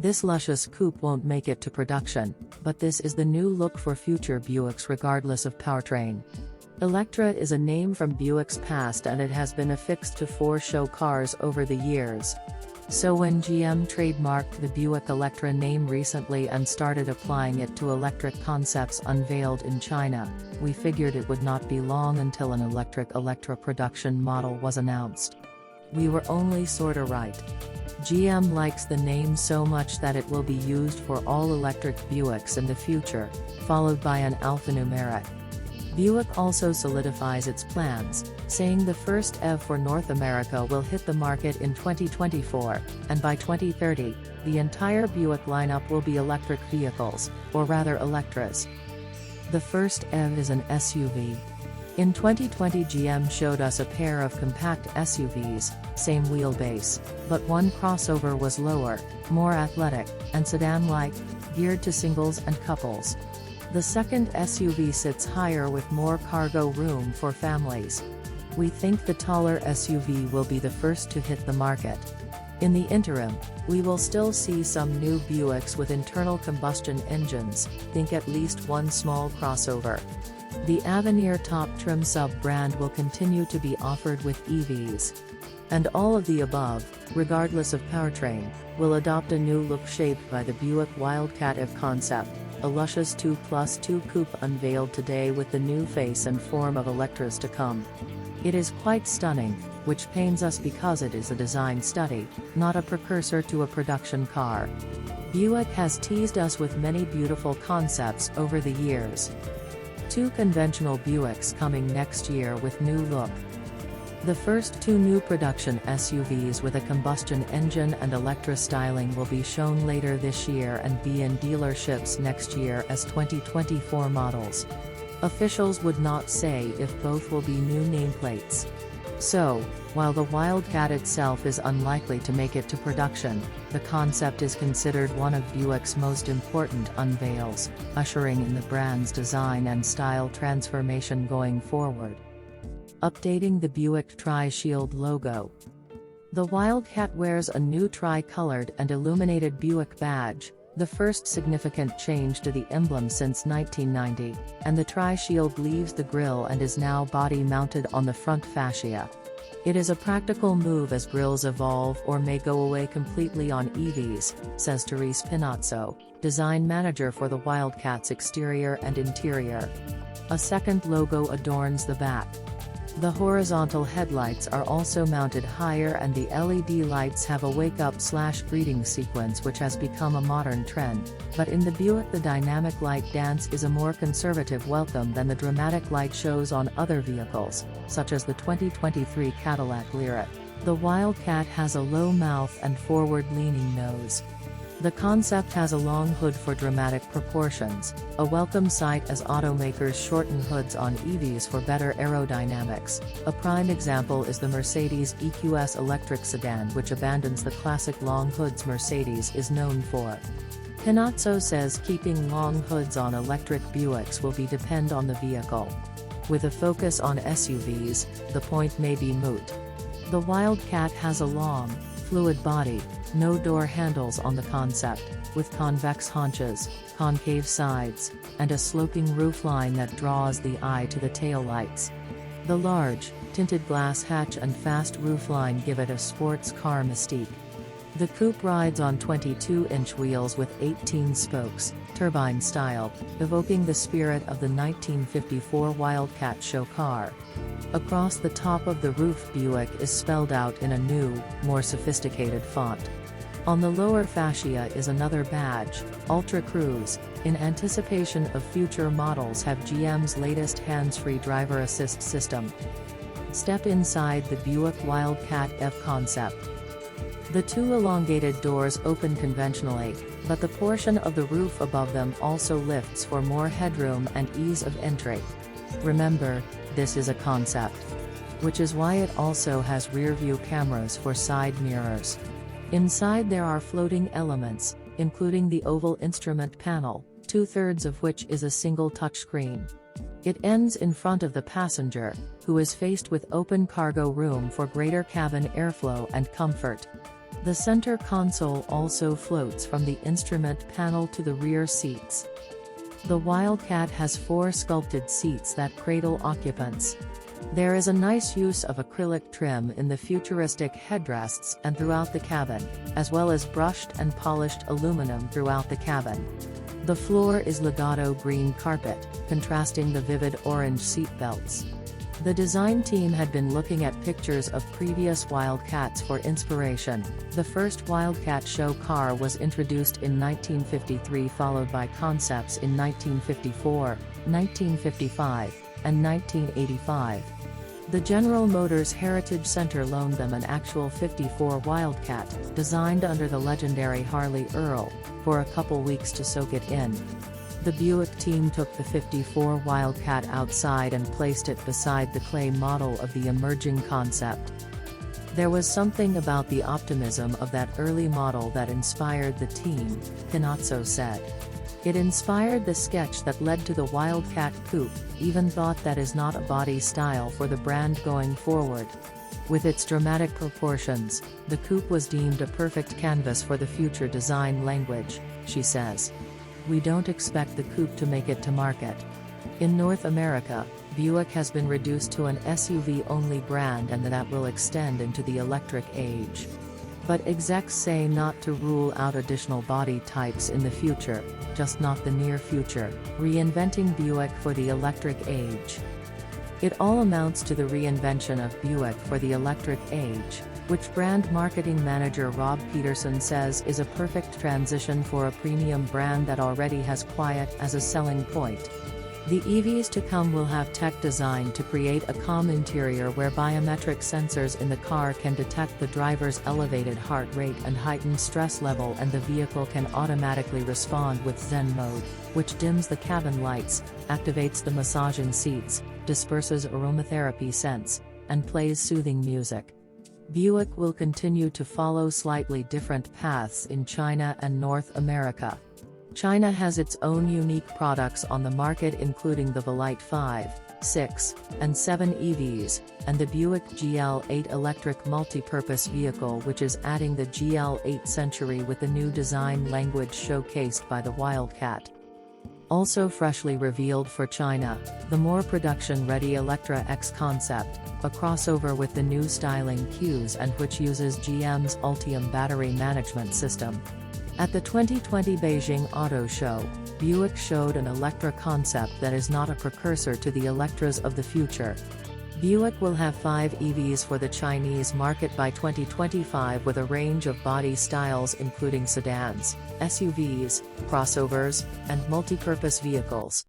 This luscious coupe won't make it to production, but this is the new look for future Buicks regardless of powertrain. Electra is a name from Buick's past and it has been affixed to 4 show cars over the years. So when GM trademarked the Buick Electra name recently and started applying it to electric concepts unveiled in China, we figured it would not be long until an electric Electra production model was announced. We were only sorta right. GM likes the name so much that it will be used for all electric Buicks in the future, followed by an alphanumeric. Buick also solidifies its plans, saying the first EV for North America will hit the market in 2024, and by 2030, the entire Buick lineup will be electric vehicles, or rather Electras. The first EV is an SUV. In 2020 GM showed us a pair of compact SUVs, same wheelbase, but one crossover was lower, more athletic, and sedan-like, geared to singles and couples. The second SUV sits higher with more cargo room for families. We think the taller SUV will be the first to hit the market. In the interim, we will still see some new Buicks with internal combustion engines, think at least one small crossover. The Avenir top trim sub-brand will continue to be offered with EVs. And all of the above, regardless of powertrain, will adopt a new look shaped by the Buick Wildcat EV concept, a luscious 2+2 coupe unveiled today with the new face and form of Electras to come. It is quite stunning, which pains us because it is a design study, not a precursor to a production car. Buick has teased us with many beautiful concepts over the years. 2 conventional Buicks coming next year with new look. The first 2 new production SUVs with a combustion engine and Electra styling will be shown later this year and be in dealerships next year as 2024 models. Officials would not say if both will be new nameplates. So, while the Wildcat itself is unlikely to make it to production, the concept is considered one of Buick's most important unveils, ushering in the brand's design and style transformation going forward. Updating the Buick Tri-Shield logo. The Wildcat wears a new tri-colored and illuminated Buick badge, the first significant change to the emblem since 1990, and the Tri-Shield leaves the grille and is now body-mounted on the front fascia. It is a practical move as grilles evolve or may go away completely on EVs, says Therese Pinazzo, design manager for the Wildcat's exterior and interior. A second logo adorns the back. The horizontal headlights are also mounted higher and the LED lights have a wake-up/greeting sequence which has become a modern trend, but in the Buick the dynamic light dance is a more conservative welcome than the dramatic light shows on other vehicles, such as the 2023 Cadillac Lyriq. The Wildcat has a low mouth and forward-leaning nose. The concept has a long hood for dramatic proportions, a welcome sight as automakers shorten hoods on EVs for better aerodynamics. A prime example is the Mercedes EQS electric sedan, which abandons the classic long hoods Mercedes is known for. Pinazzo says keeping long hoods on electric Buicks will depend on the vehicle. With a focus on SUVs, the point may be moot. The Wildcat has a long, fluid body, no door handles on the concept, with convex haunches, concave sides, and a sloping roofline that draws the eye to the taillights. The large, tinted glass hatch and fast roofline give it a sports car mystique. The coupe rides on 22-inch wheels with 18 spokes, turbine-style, evoking the spirit of the 1954 Wildcat show car. Across the top of the roof Buick is spelled out in a new, more sophisticated font. On the lower fascia is another badge, Ultra Cruise, in anticipation of future models have GM's latest hands-free driver assist system. Step inside the Buick Wildcat EV concept. The 2 elongated doors open conventionally, but the portion of the roof above them also lifts for more headroom and ease of entry. Remember, this is a concept. Which is why it also has rear-view cameras for side mirrors. Inside there are floating elements, including the oval instrument panel, 2/3 of which is a single touchscreen. It ends in front of the passenger, who is faced with open cargo room for greater cabin airflow and comfort. The center console also floats from the instrument panel to the rear seats. The Wildcat has 4 sculpted seats that cradle occupants. There is a nice use of acrylic trim in the futuristic headrests and throughout the cabin, as well as brushed and polished aluminum throughout the cabin. The floor is legato green carpet, contrasting the vivid orange seat belts. The design team had been looking at pictures of previous Wildcats for inspiration. The first Wildcat show car was introduced in 1953, followed by concepts in 1954, 1955, and 1985. The General Motors Heritage Center loaned them an actual '54 Wildcat, designed under the legendary Harley Earl, for a couple weeks to soak it in. The Buick team took the '54 Wildcat outside and placed it beside the clay model of the emerging concept. There was something about the optimism of that early model that inspired the team, Canazzo said. It inspired the sketch that led to the Wildcat coupe, even thought that is not a body style for the brand going forward. With its dramatic proportions, the coupe was deemed a perfect canvas for the future design language, she says. We don't expect the coupe to make it to market. In North America, Buick has been reduced to an SUV-only brand, and that will extend into the electric age. But execs say not to rule out additional body types in the future, just not the near future, reinventing Buick for the electric age. It all amounts to the reinvention of Buick for the electric age, which brand marketing manager Rob Peterson says is a perfect transition for a premium brand that already has quiet as a selling point. The EVs to come will have tech designed to create a calm interior where biometric sensors in the car can detect the driver's elevated heart rate and heightened stress level, and the vehicle can automatically respond with Zen mode, which dims the cabin lights, activates the massaging seats, disperses aromatherapy scents, and plays soothing music. Buick will continue to follow slightly different paths in China and North America. China has its own unique products on the market, including the Volite 5, 6, and 7 EVs, and the Buick GL8 electric multi-purpose vehicle, which is adding the GL8 Century with the new design language showcased by the Wildcat. Also freshly revealed for China, the more production-ready Electra X concept, a crossover with the new styling cues and which uses GM's Ultium battery management system. At the 2020 Beijing Auto Show, Buick showed an Electra concept that is not a precursor to the Electras of the future. Buick will have 5 EVs for the Chinese market by 2025, with a range of body styles including sedans, SUVs, crossovers, and multi-purpose vehicles.